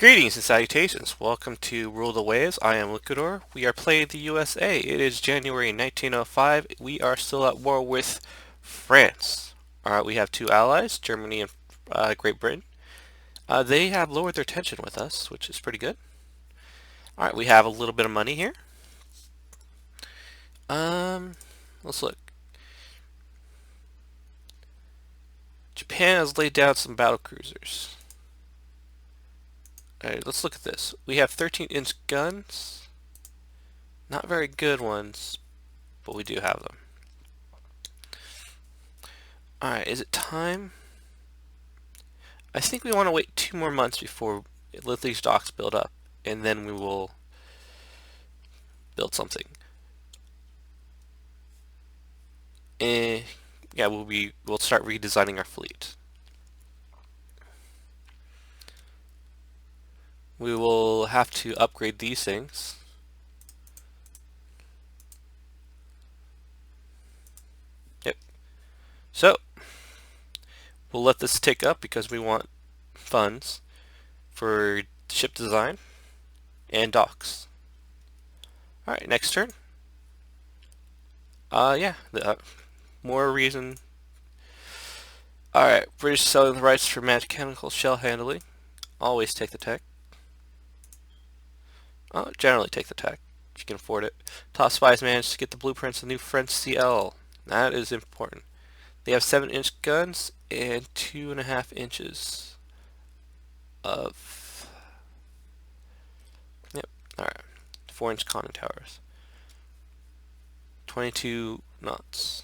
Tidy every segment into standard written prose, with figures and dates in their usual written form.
Greetings and salutations. Welcome to Rule the Waves. I am Liquidor. We are playing the USA. It is January 1905. We are still at war with France. Alright, we have two allies, Germany and Great Britain. They have lowered their tension with us, which is pretty good. Alright, we have a little bit of money here. Um, let's look. Japan has laid down some battle cruisers. Alright, let's look at this. We have 13-inch guns. Not very good ones, but we do have them. Alright, is it time? I think we want to wait 2 more months before let these docks build up, and then we will build something. Yeah, we'll start redesigning our fleet. We will have to upgrade these things. Yep. So we'll let this tick up because we want funds for ship design and docks. Alright, next turn. Yeah, more reason. Alright, British selling the rights for mechanical shell handling. Always take the tech. Generally take the tech if you can afford it. Top spies managed to get the blueprints of the new French CL. That is important. They have 7-inch guns and 2.5 inches of. Yep. Alright. 4-inch conning towers. 22 knots.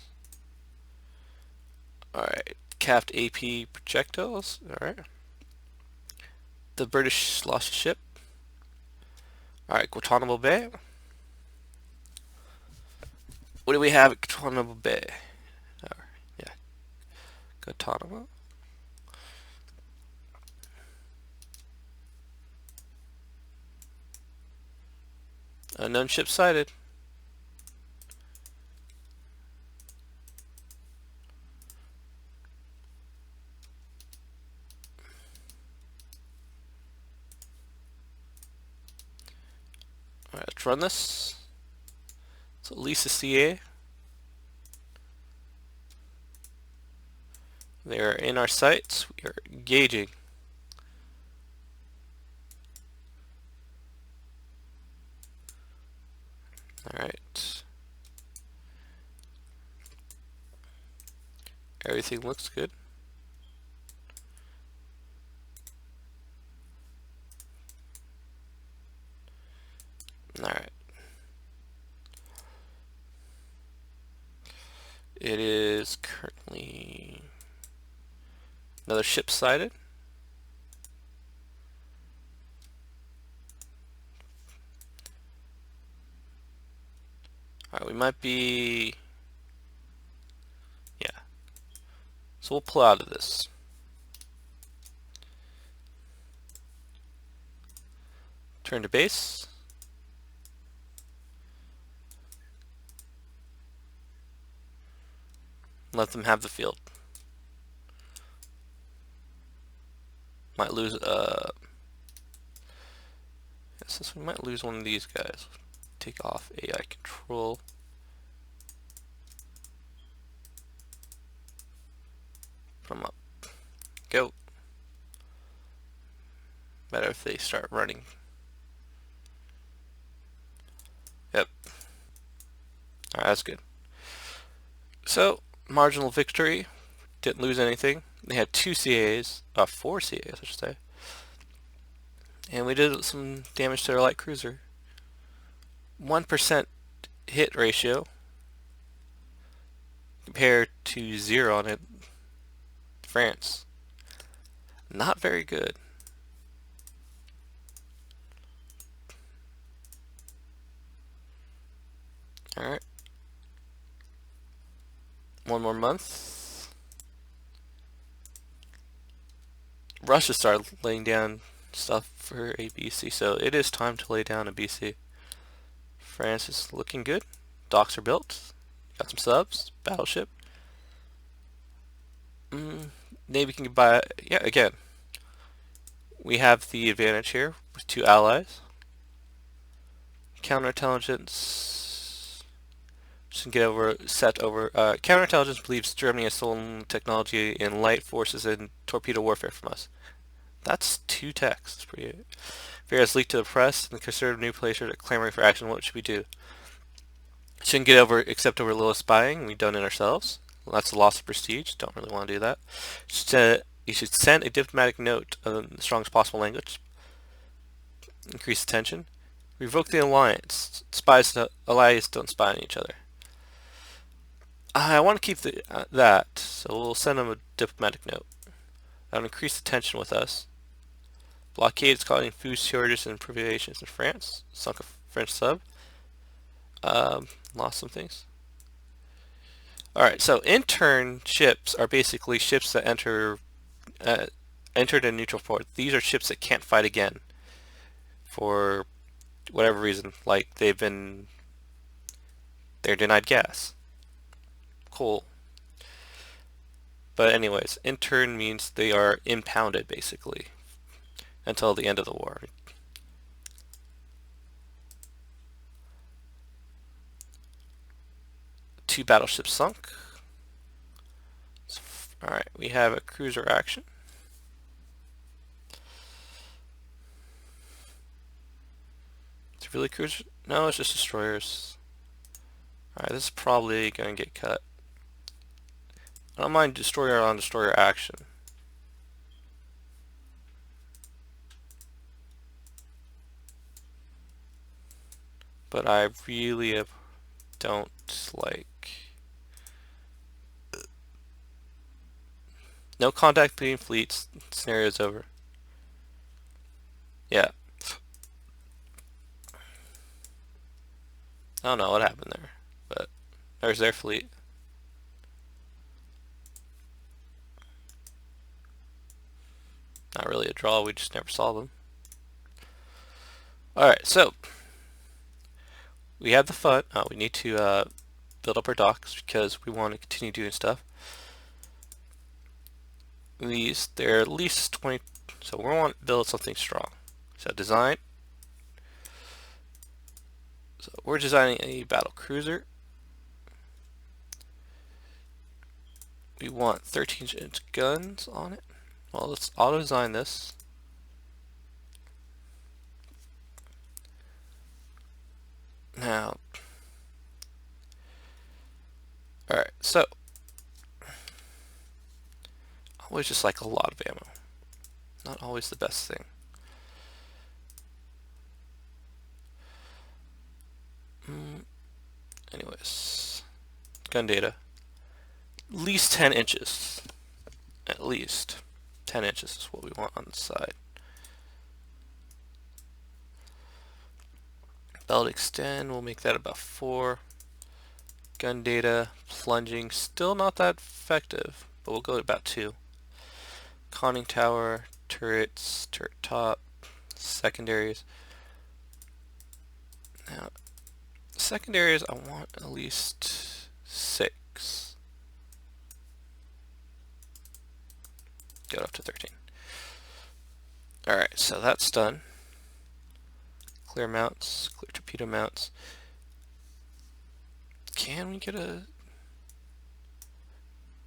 Alright. Capped AP projectiles. Alright. The British lost a ship. Alright, Guantanamo Bay. What do we have at Guantanamo Bay? Yeah. Guantanamo. Unknown ship sighted. Alright, let's run this. So Lisa CA. They are in our sights. We are engaging. Alright. Everything looks good. Alright. It is currently another ship sighted. Alright, we might be. Yeah. So we'll pull out of this. Turn to base. Let them have the field. Might lose since we might lose one of these guys. Take off AI control. Put them up. Go. Better if they start running. Yep. Alright, that's good. So, marginal victory. Didn't lose anything. They had 2 CAs, 4 CAs I should say. And we did some damage to their light cruiser. 1% hit ratio compared to 0 on it. France. Not very good. Alright. 1 more month. Russia started laying down stuff for a BC, so it is time to lay down a BC. France is looking good. Docks are built. Got some subs. Battleship. Navy can buy. Yeah, again. We have the advantage here with 2 allies. Counterintelligence. Just get over set over. Counterintelligence believes Germany has stolen technology in light forces and torpedo warfare from us. That's 2 techs. That's pretty. Fear has leaked to the press, and the conservative new players are clamoring for action. What should we do? Shouldn't get over except over little spying. We've done it ourselves. Well, that's a loss of prestige. Don't really want to do that. You should send a diplomatic note in the strongest possible language. Increase the tension. Revoke the alliance. Allies don't spy on each other. I want to keep that, so we'll send them a diplomatic note. That'll increase the tension with us. Blockade is causing food shortages and privations in France. Sunk a French sub. Lost some things. Alright, so intern ships are basically ships that entered a neutral port. These are ships that can't fight again for whatever reason. Like they're denied gas. Cool. But anyways, intern means they are impounded basically until the end of the war. Two battleships sunk. Alright, we have a cruiser action. Is it really cruiser? No, it's just destroyers. Alright, this is probably going to get cut. I don't mind destroyer on destroyer action. But I really don't like... No contact between fleets. Scenario's over. Yeah. I don't know what happened there, but there's their fleet. Not really a draw, we just never saw them. Alright, so we have the fun. We need to build up our docks because we want to continue doing stuff. They're at least 20, so we want to build something strong. So design. So we're designing a battle cruiser. We want 13-inch guns on it. Well, let's auto design this. Now, alright, so always just like a lot of ammo. Not always the best thing. Anyways, gun data. At least 10 inches. At least 10 inches is what we want on the side. Belt extend, we'll make that about 4. Gun data, plunging, still not that effective, but we'll go at about 2. Conning tower, turrets, turret top, secondaries. Now, secondaries, I want at least 6. Go up to 13. Alright, so that's done. Clear mounts, clear torpedo mounts. Can we get a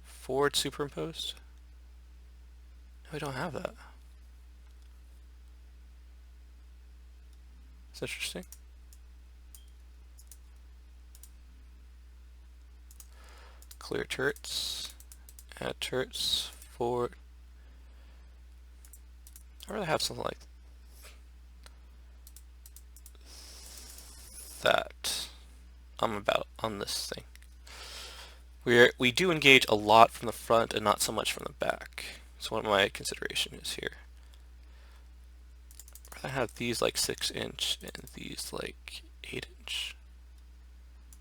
forward superimposed? No, we don't have that. That's interesting. Clear turrets. Add turrets. Forward. I'd rather have something like that. I'm about on this thing. We do engage a lot from the front and not so much from the back. So what my consideration is here. I have these like 6-inch and these like 8-inch.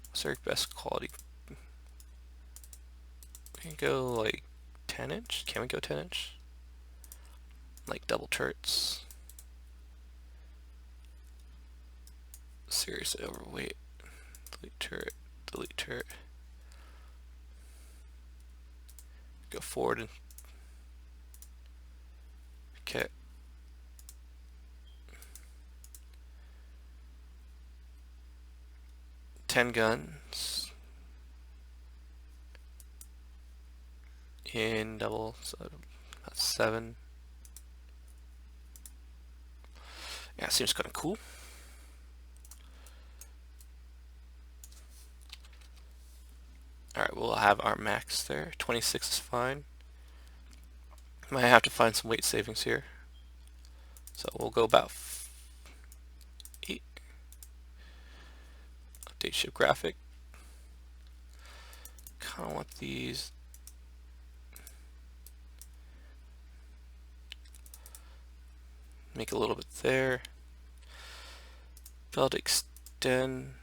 What's their best quality? We can go like 10-inch. Can we go 10-inch? Like double turrets. Seriously overweight. Delete turret. Delete turret. Go forward and okay. 10 guns in double, so that's 7. Yeah, seems kind of cool. Alright, we'll have our max there. 26 is fine. Might have to find some weight savings here. So we'll go about 8. Update ship graphic. Kind of want these. Make a little bit there. Belt extend.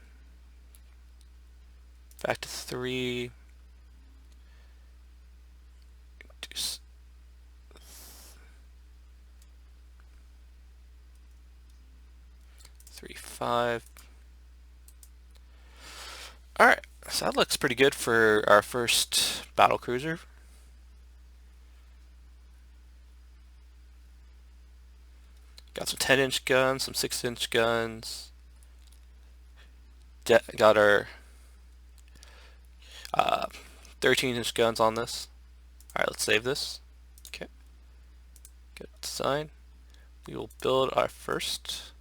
Back to 3. 3, 5. Alright, so that looks pretty good for our first battle cruiser. Got some 10-inch guns, some 6-inch guns. Got our 13-inch guns on this. Alright, let's save this. Okay. Get design. We will build our first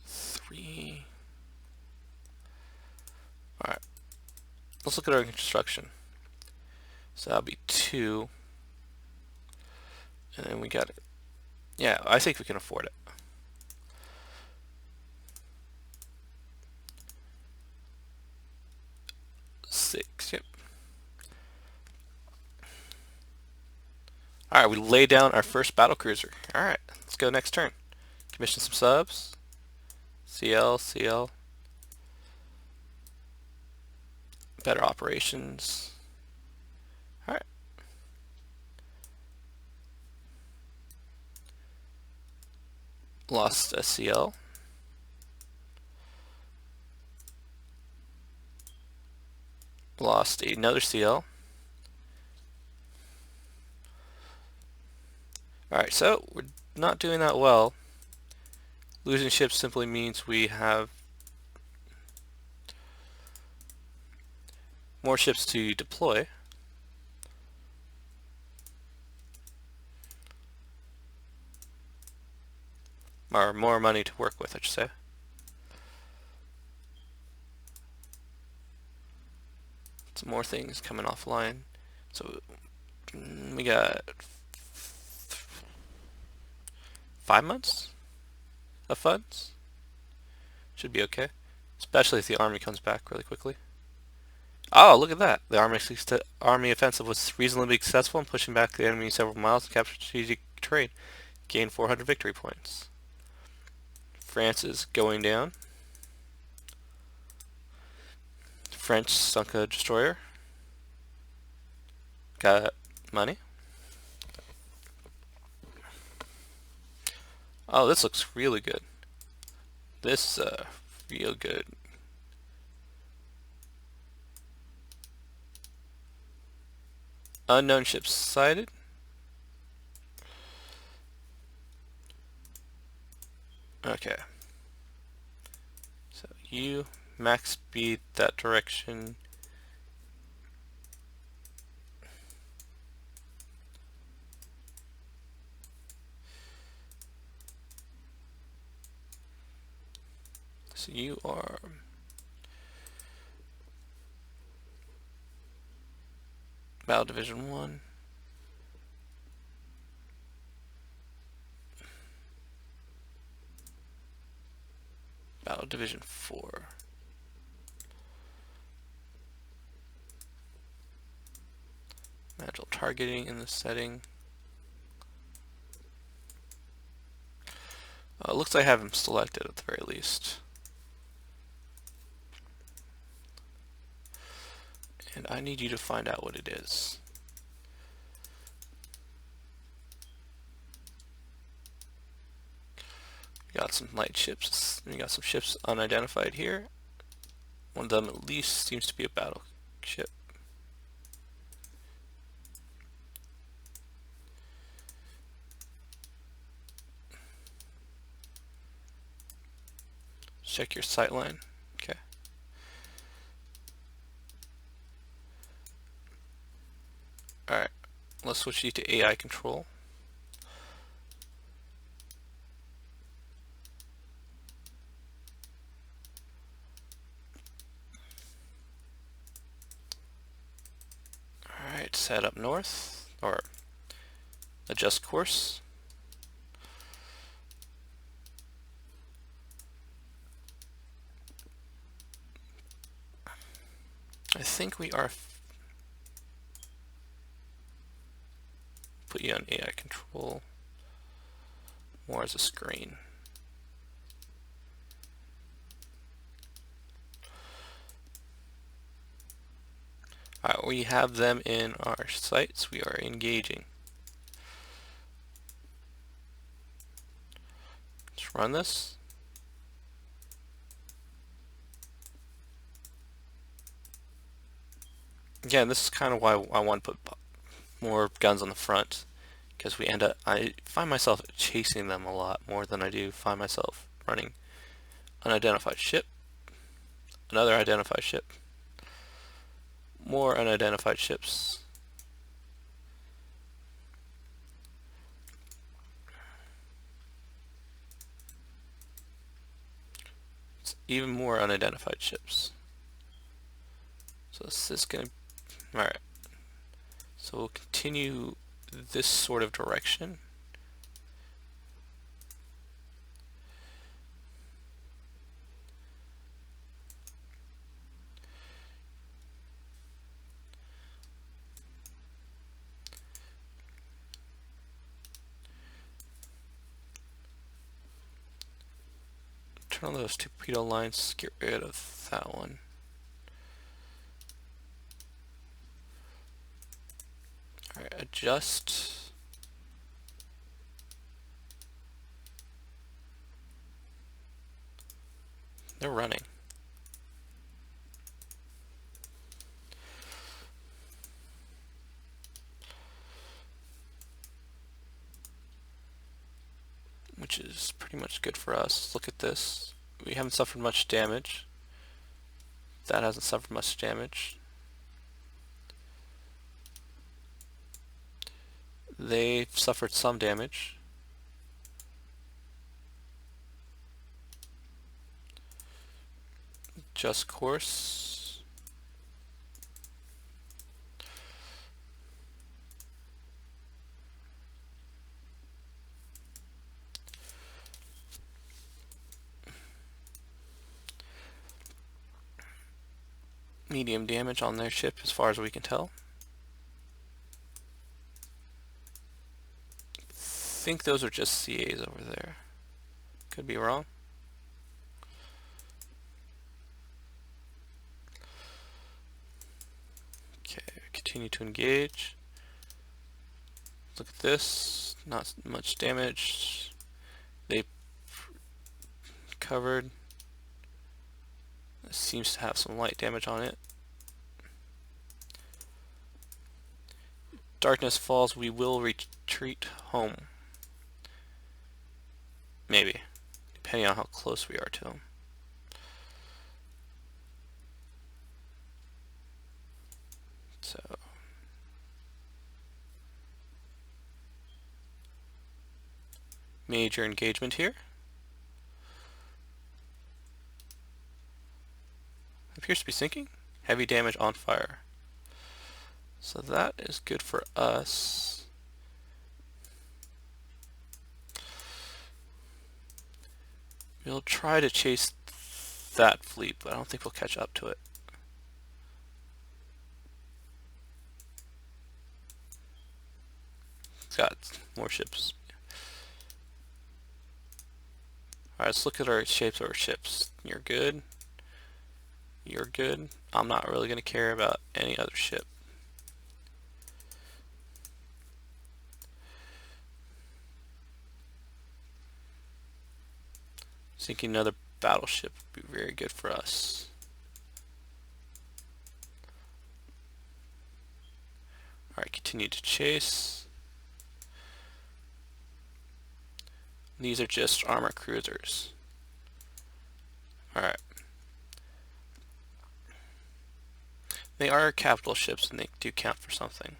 3. Alright. Let's look at our construction. So that'll be 2. And then we got it. Yeah, I think we can afford it. Six, yep. Alright, we lay down our first battle cruiser. Alright, let's go next turn. Commission some subs. CL, CL. Better operations. Alright. Lost a CL. Lost another CL. Alright, so we're not doing that well. Losing ships simply means we have more ships to deploy. Or more money to work with, I should say. Some more things coming offline. So we got 5 months of funds. Should be okay. Especially if the army comes back really quickly. Oh, look at that. The army offensive was reasonably successful in pushing back the enemy several miles and captured strategic terrain. Gained 400 victory points. France is going down. French sunk a destroyer. Got money. Oh, this looks really good. This is real good. Unknown ships sighted. Okay. So you max speed that direction. So you are Battle Division 1. Battle Division 4. Manual targeting in the setting. It looks like I have him selected at the very least. And I need you to find out what it is. We got some light ships. We got some ships unidentified here. One of them at least seems to be a battle ship. Check your sight line. Okay. Let's switch you to AI control. Alright, set up north, or adjust course. I think we are put you on AI control more as a screen. Alright, we have them in our sights. We are engaging. Let's run this. Again, this is kind of why I want to put more guns on the front, because I find myself chasing them a lot more than I do find myself running unidentified ship, another identified ship, more unidentified ships. It's even more unidentified ships. So this is going to, alright, so we'll continue this sort of direction. Turn on those torpedo lines, get rid of that one. Alright, adjust. They're running. Which is pretty much good for us. Look at this. We haven't suffered much damage. That hasn't suffered much damage. They've suffered some damage. Just course. Medium damage on their ship as far as we can tell. I think those are just CAs over there. Could be wrong. Okay, continue to engage. Look at this, not much damage. They covered. It seems to have some light damage on it. Darkness falls, we will retreat home. Maybe, depending on how close we are to them. So, major engagement here. Appears to be sinking. Heavy damage on fire. So that is good for us. We'll try to chase that fleet, but I don't think we'll catch up to it. It's got more ships. Alright, let's look at our shapes of our ships. You're good. You're good. I'm not really going to care about any other ship. Sinking another battleship would be very good for us. Alright, continue to chase. These are just armor cruisers. Alright. They are capital ships and they do count for something.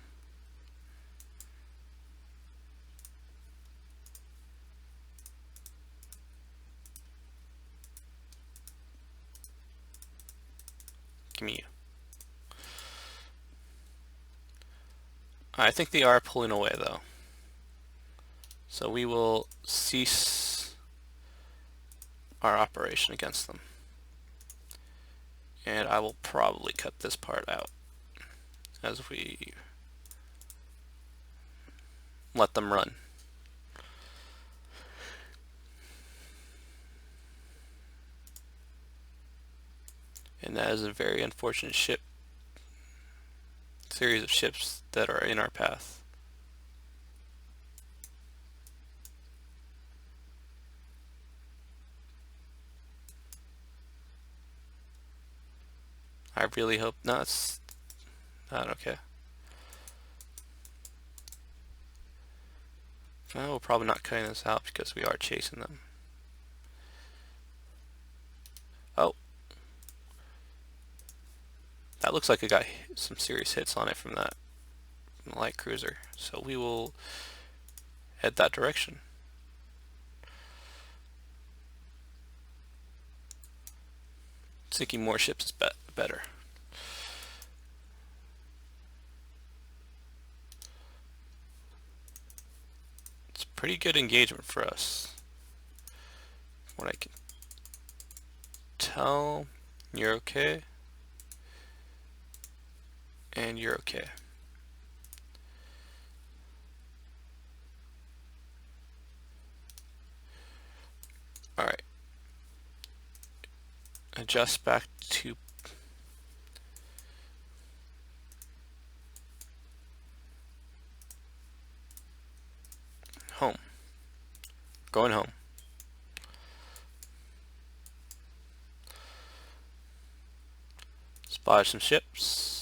Give me you. I think they are pulling away though. So we will cease our operation against them. And I will probably cut this part out as we let them run. And that is a very unfortunate series of ships that are in our path. I really hope not. It's not okay. Well, we're probably not cutting this out because we are chasing them. Oh. That looks like it got some serious hits on it from the light cruiser. So we will head that direction. Sinking more ships is better. It's pretty good engagement for us. What I can tell, you're okay. And you're okay. Alright. Adjust back to home. Going home. Spotted some ships.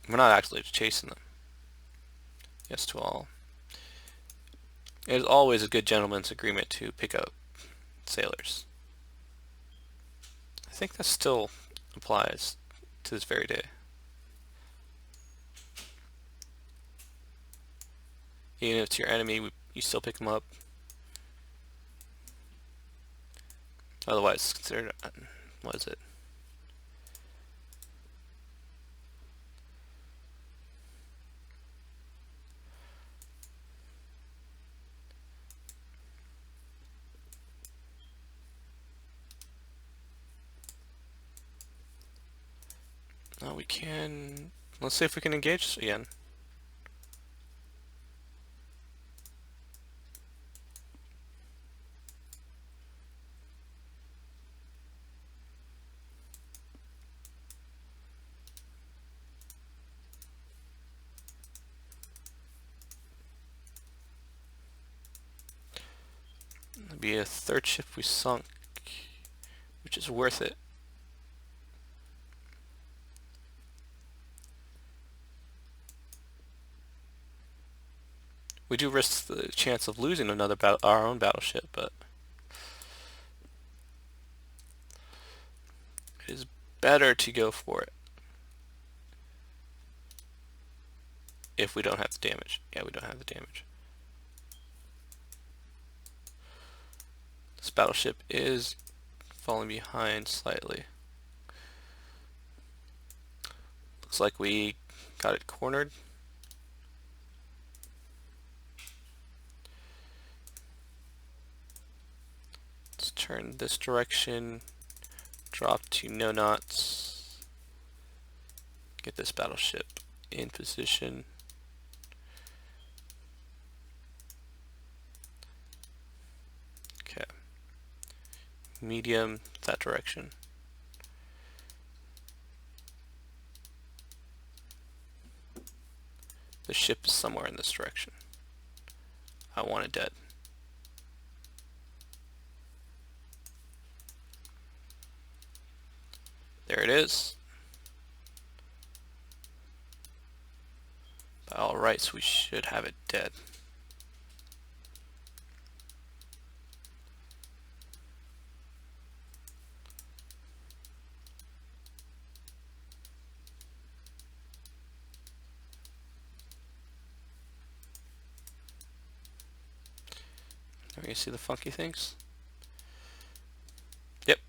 We're not actually chasing them. Yes to all. It is always a good gentleman's agreement to pick up sailors. I think that still applies to this very day. Even if it's your enemy, you still pick them up. Otherwise, it's considered, what is it? Oh, we can. Let's see if we can engage again. It'll be a third ship we sunk, which is worth it. We do risk the chance of losing our own battleship, but it is better to go for it if we don't have the damage. Yeah, we don't have the damage. This battleship is falling behind slightly. Looks like we got it cornered. Let's turn this direction, drop to no knots, get this battleship in position. Okay. Medium, that direction. The ship is somewhere in this direction. I want it dead. There it is. By all rights, we should have it dead. You see the funky things? Yep.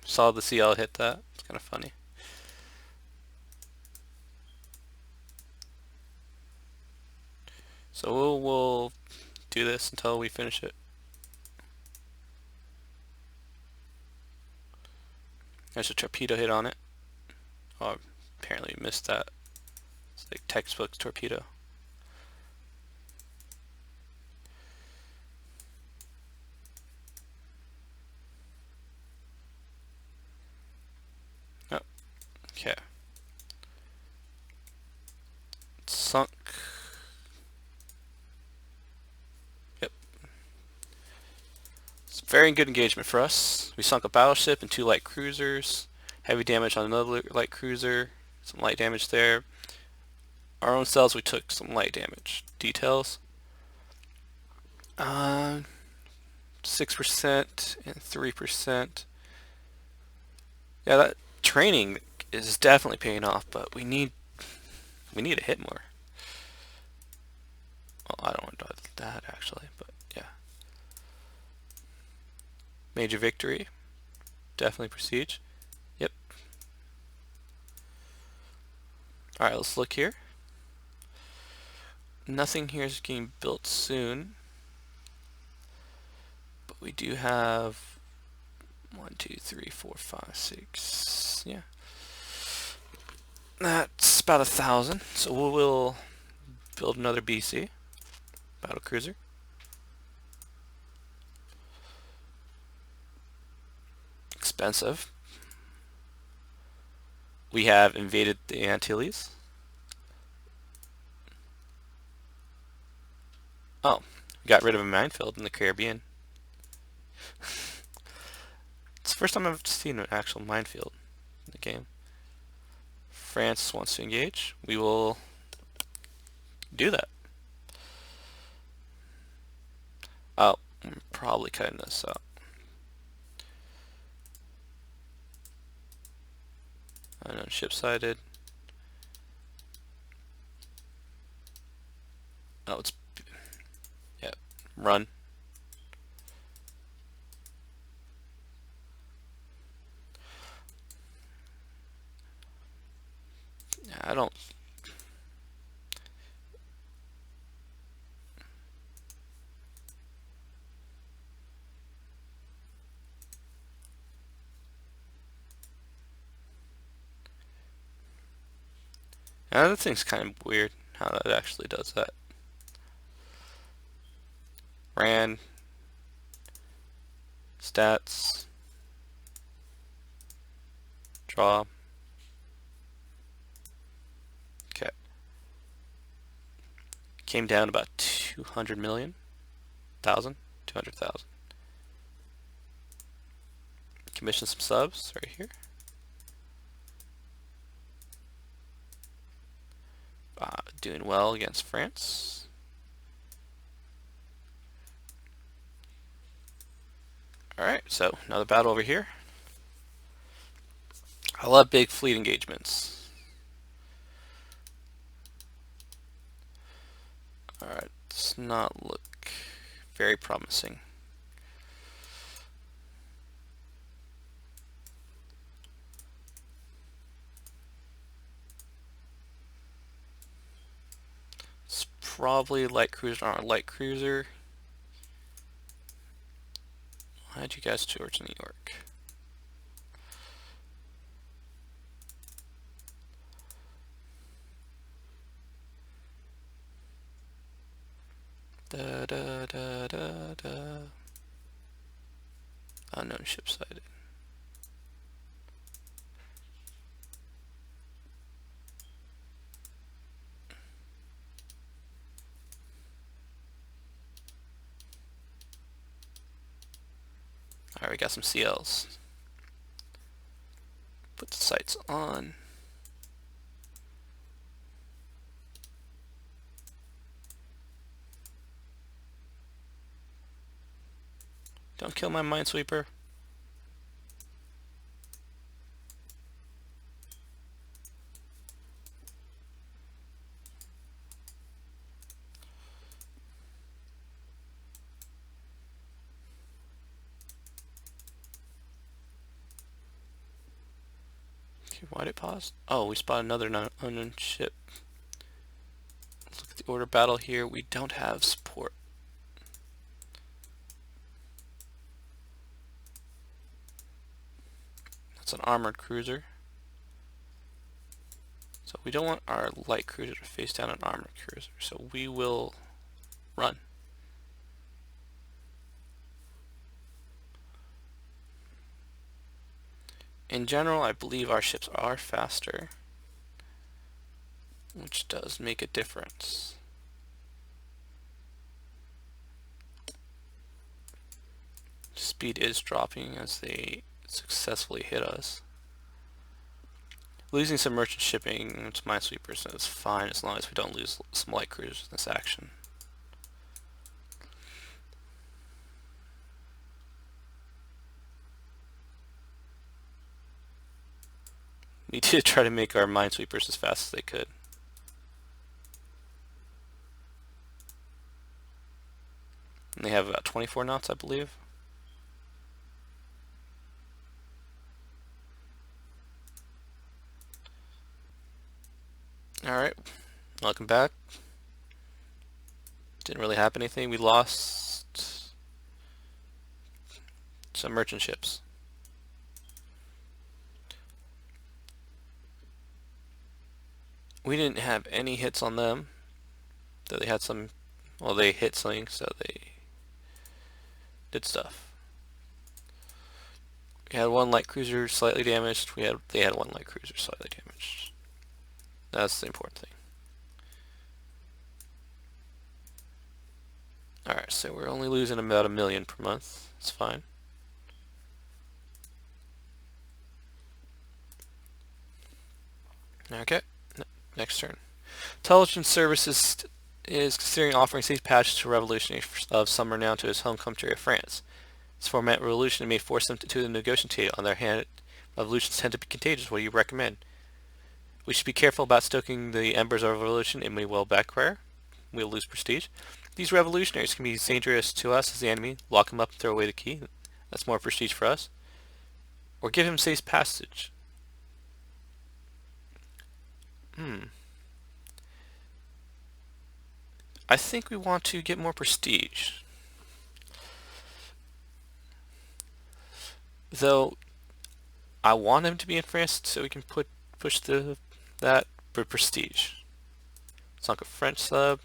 Saw the CL hit that. It's kind of funny. So we'll do this until we finish it. There's a torpedo hit on it. Oh, apparently missed that. It's like textbook torpedo. Oh, okay. It's sunk. Yep. It's very good engagement for us. We sunk a battleship and 2 light cruisers. Heavy damage on another light cruiser. Some light damage there. Our own cells, we took some light damage. Details. 6% and 3%. Yeah, that training is definitely paying off, but we need to hit more. Well, I don't want to do that actually, but yeah. Major victory. Definitely prestige. Yep. Alright, let's look here. Nothing here is getting built soon. But we do have 1, 2, 3, 4, 5, 6. Yeah. That's about 1,000. So we will build another BC battle cruiser. Expensive. We have invaded the Antilles. Oh, we got rid of a minefield in the Caribbean. It's the first time I've seen an actual minefield in the game. France wants to engage. We will do that. Oh, I'm probably cutting this out. Unknown ship sighted. Oh, it's... yeah, run. I don't... Now, that thing's kind of weird how that actually does that. Ran. Stats. Draw. Okay. Came down about 200 million. 200,000. Commission some subs right here. Doing well against France. Alright, so another battle over here. I love big fleet engagements. Alright, does not look very promising. It's probably light cruiser on our light cruiser. Why'd you guys towards New York? Da da da da da. Unknown ship sighted. Alright, we got some CLs. Put the sights on. Don't kill my minesweeper. Why did it pause? Oh, we spot another unknown ship. Look at the order battle here. We don't have support. That's an armored cruiser. So we don't want our light cruiser to face down an armored cruiser. So we will run. In general, I believe our ships are faster, which does make a difference. Speed is dropping as they successfully hit us. Losing some merchant shipping to minesweepers is fine as long as we don't lose some light cruisers in this action. We did try to make our minesweepers as fast as they could. And they have about 24 knots, I believe. Alright, welcome back. Didn't really happen anything. We lost some merchant ships. We didn't have any hits on them. Though they had some, well, they hit something, so they did stuff. We had one light cruiser slightly damaged. They had one light cruiser slightly damaged. That's the important thing. Alright, so we're only losing about 1 million per month. It's fine. Okay, next turn. Intelligence Services is considering offering safe passage to revolutionaries of some renown to his home country of France. This format revolution may force them to negotiate. On their hand, revolutions tend to be contagious. What do you recommend? We should be careful about stoking the embers of revolution. It may well backfire. We'll lose prestige. These revolutionaries can be dangerous to us as the enemy. Lock him up and throw away the key. That's more prestige for us. Or give him safe passage. I think we want to get more prestige. Though I want him to be in France so we can push that for prestige. Sunk a French sub.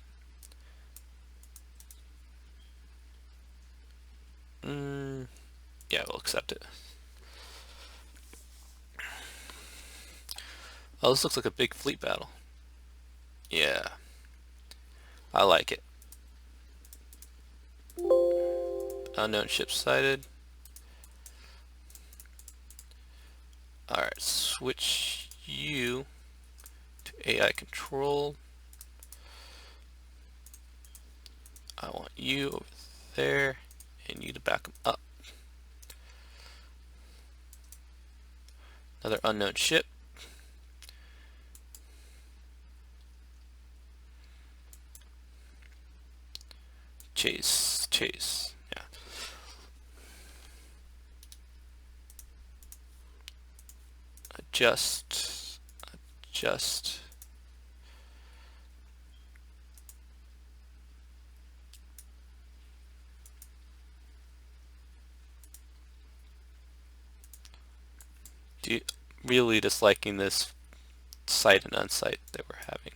Yeah, we'll accept it. Oh, this looks like a big fleet battle. Yeah. I like it. Unknown ship sighted. Alright, switch you to AI control. I want you over there and you to back them up. Another unknown ship. Chase. Yeah. Adjust. Really disliking this sight and unsight that we're having.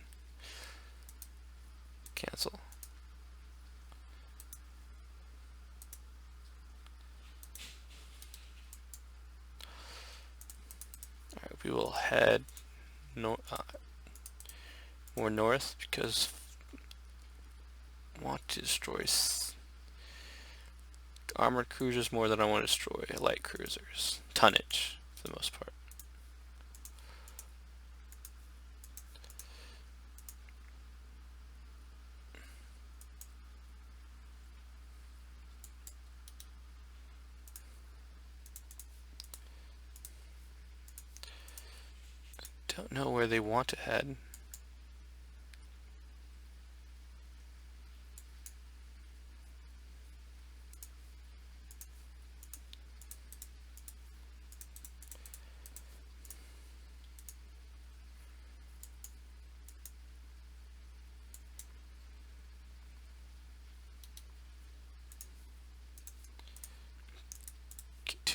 Cancel. Alright, we will head more north because I want to destroy armored cruisers more than I want to destroy light cruisers. Tonnage, for the most part. Don't know where they want to head.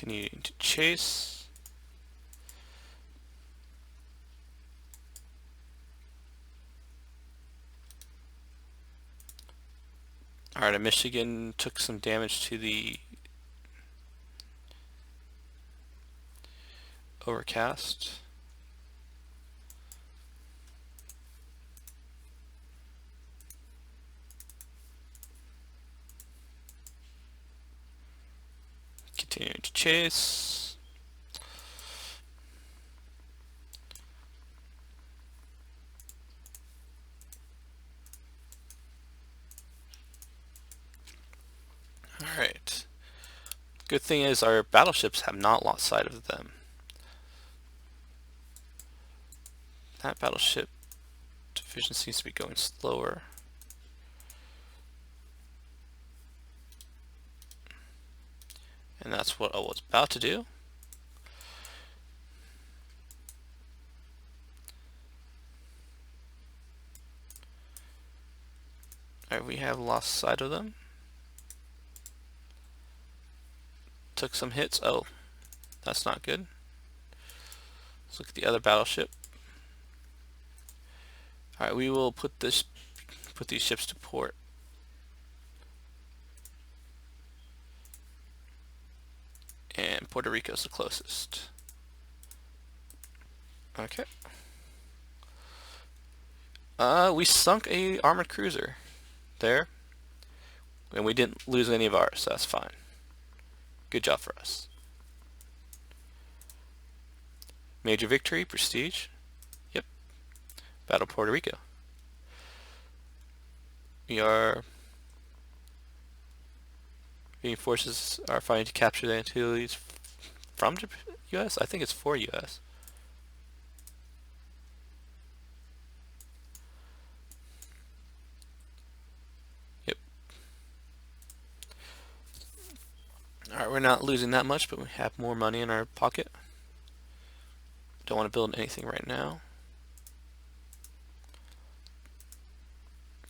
Continuing to chase. Alright, Michigan took some damage to the overcast. Continuing to chase. Alright. Good thing is our battleships have not lost sight of them. That battleship division seems to be going slower. And that's what I was about to do. Alright, we have lost sight of them. Took some hits. Oh, that's not good. Let's look at the other battleship. Alright, we will put these ships to port. And Puerto Rico's the closest. Okay. We sunk a armored cruiser there, and we didn't lose any of ours, so that's fine. Good job for us. Major victory, prestige. Yep. Battle Puerto Rico. Union forces are fighting to capture the Antilles from U.S. I think it's for U.S. Yep. Alright, we're not losing that much, but we have more money in our pocket. Don't want to build anything right now.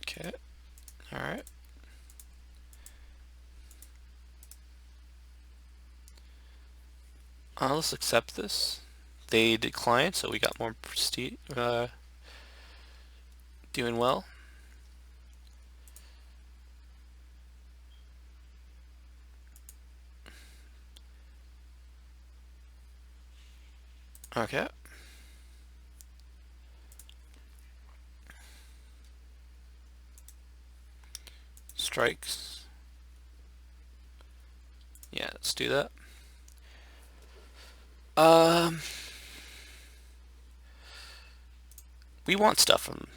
Okay. Alright. Let's accept this. They declined, so we got more prestige. Doing well. Okay. Strikes. Yeah, let's do that. We want stuff from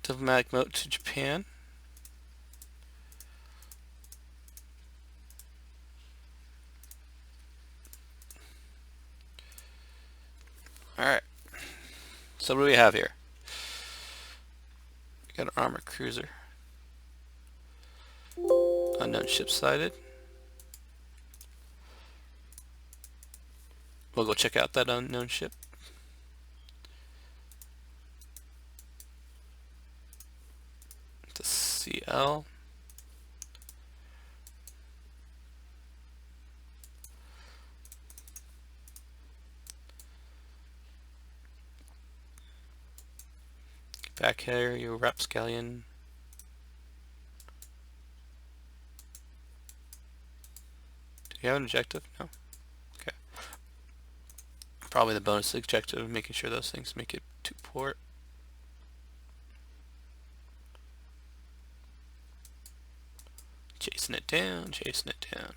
diplomatic note to Japan. Alright. So what do we have here? We got an armored cruiser. Unknown ship sighted. We'll go check out that unknown ship. The CL. Back here, your rapscallion. Do you have an objective? No. Okay. Probably the bonus objective, making sure those things make it to port. Chasing it down, chasing it down.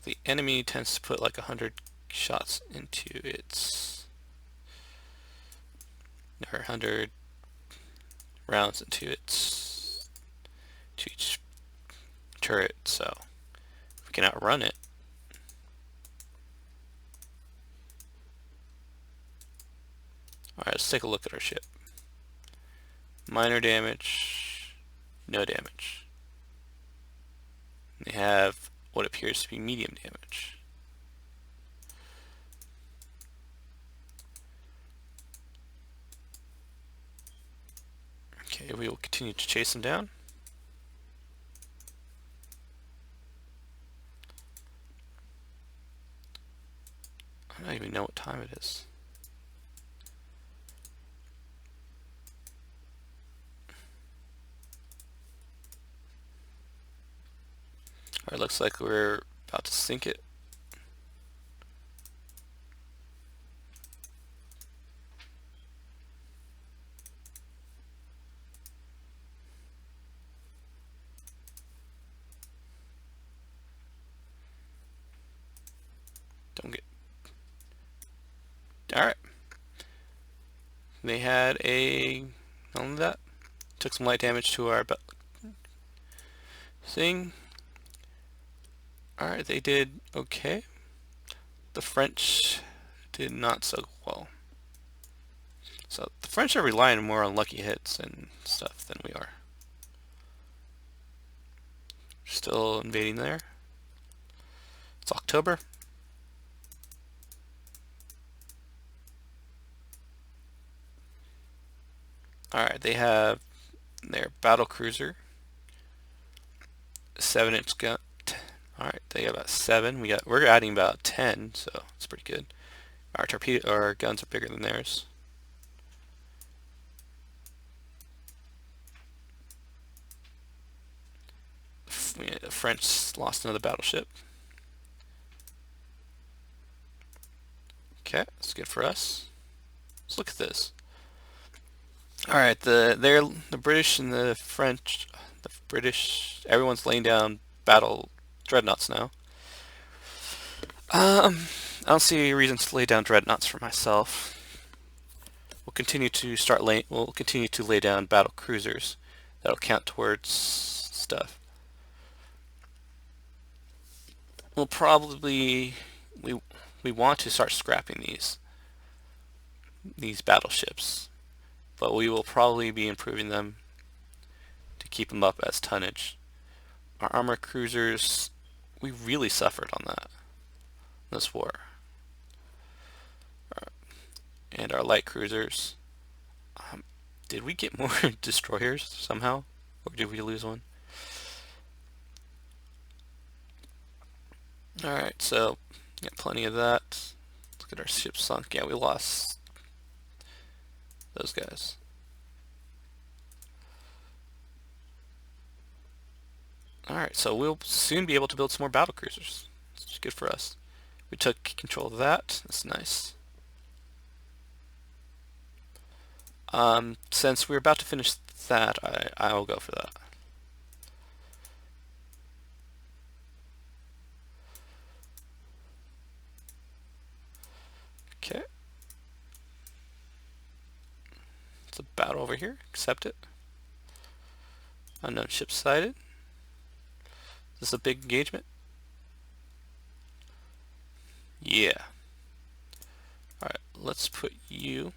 The enemy tends to put like 100 shots into its, or 100 rounds into its, to each turret, so if we can outrun it. Alright, let's take a look at our ship. Minor damage, no damage. They have what appears to be medium damage. Okay, we will continue to chase them down. I don't even know what time it is. Alright, looks like we're about to sink it. Don't get... Alright. They had a... Not only that, took some light damage to our thing. Alright, they did okay. The French did not so well. So the French are relying more on lucky hits and stuff than we are. Still invading there. It's October. Alright, they have their battle cruiser. 7-inch gun. Alright, they got about 7. We're adding about 10, so it's pretty good. Our guns are bigger than theirs. The French lost another battleship. Okay, that's good for us. Let's look at this. Alright, the British and the French, everyone's laying down battle dreadnoughts now. I don't see any reasons to lay down dreadnoughts for myself. We'll continue to lay down battle cruisers. That'll count towards stuff. We'll probably we want to start scrapping these battleships, but we will probably be improving them to keep them up as tonnage. Our armor cruisers, we really suffered on this war. And our light cruisers, did we get more destroyers somehow, or did we lose one? Alright, so got plenty of that. Look at our ship sunk. Yeah, we lost those guys. Alright, so we'll soon be able to build some more battle cruisers. It's good for us. We took control of that. That's nice. Since we're about to finish that, I will go for that. Okay. It's a battle over here. Accept it. Unknown ship sighted. Is this a big engagement? Yeah. Alright, let's put you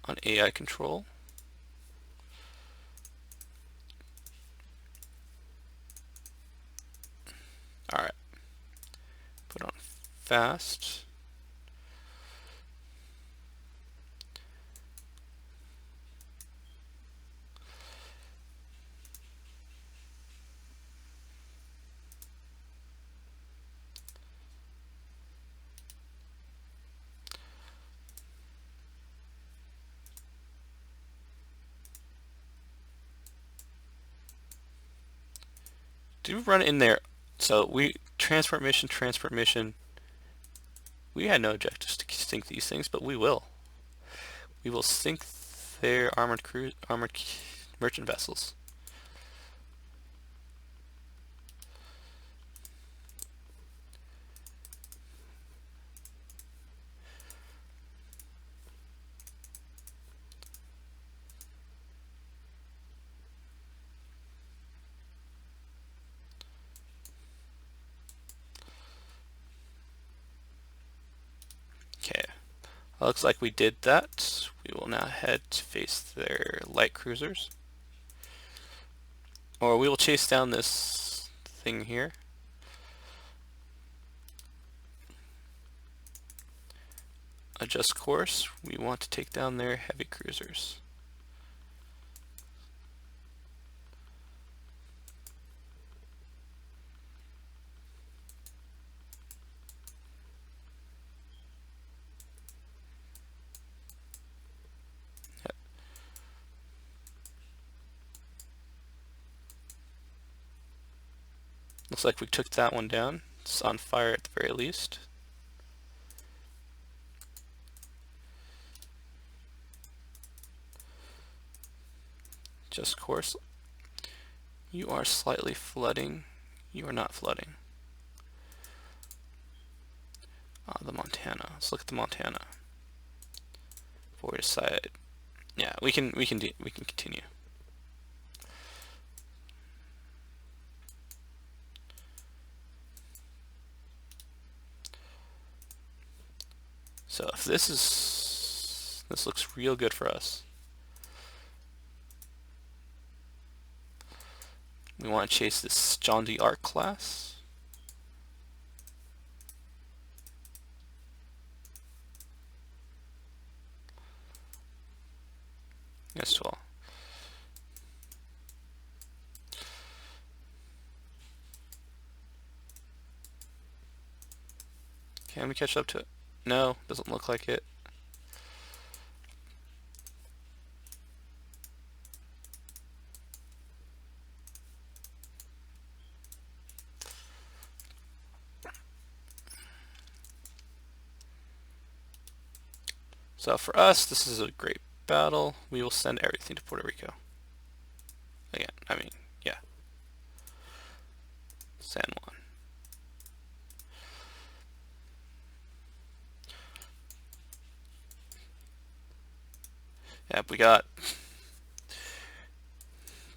on AI control. Alright. Put on fast. Did we run in there? So transport mission. We had no objectives to sink these things, but we will. We will sink their armored merchant vessels. Okay, looks like we did that. We will now head to face their light cruisers. Or we will chase down this thing here. Adjust course. We want to take down their heavy cruisers. Looks like we took that one down. It's on fire at the very least. Just course. You are slightly flooding. You are not flooding. The Montana. Let's look at the Montana. Before we decide. Yeah, we can continue. So if this looks real good for us. We want to chase this John D. Arc class. Yes, well. Can we catch up to it? No, doesn't look like it. So for us, this is a great battle. We will send everything to Puerto Rico. Again, I mean, yeah. San Juan. Yep, we got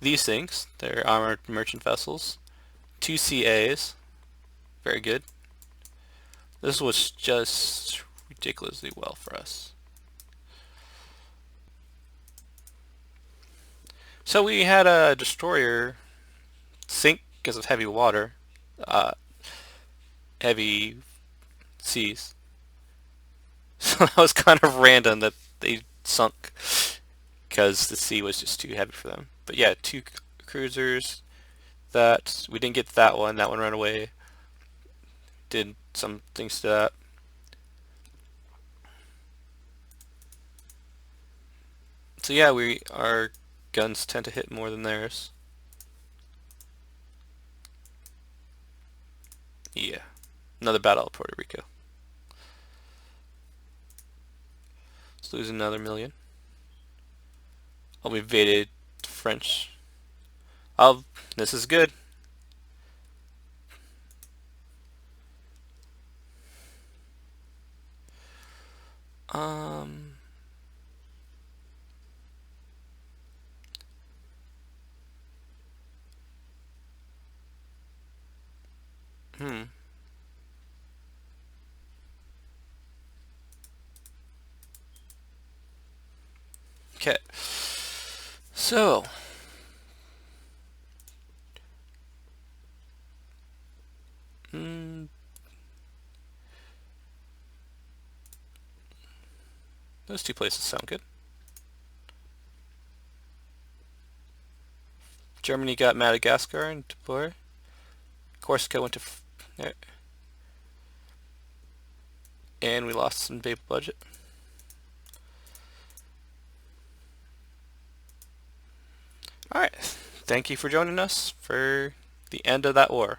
these things. They're armored merchant vessels. 2 CAs. Very good. This was just ridiculously well for us. So we had a destroyer sink because of heavy water, heavy seas. So that was kind of random that they sunk because the sea was just too heavy for them. But yeah, 2 cruisers. That we didn't get that one. That one ran away. Did some things to that. So yeah, our guns tend to hit more than theirs. Yeah, another battle of Puerto Rico. Let's lose another million. Oh, we invaded French. Oh, this is good. Um. Hmm. Okay. So. Hmm. Those 2 places sound good. Germany got Madagascar and Timor. Corsica went to there. And we lost some naval budget. Alright. Thank you for joining us for the end of that war.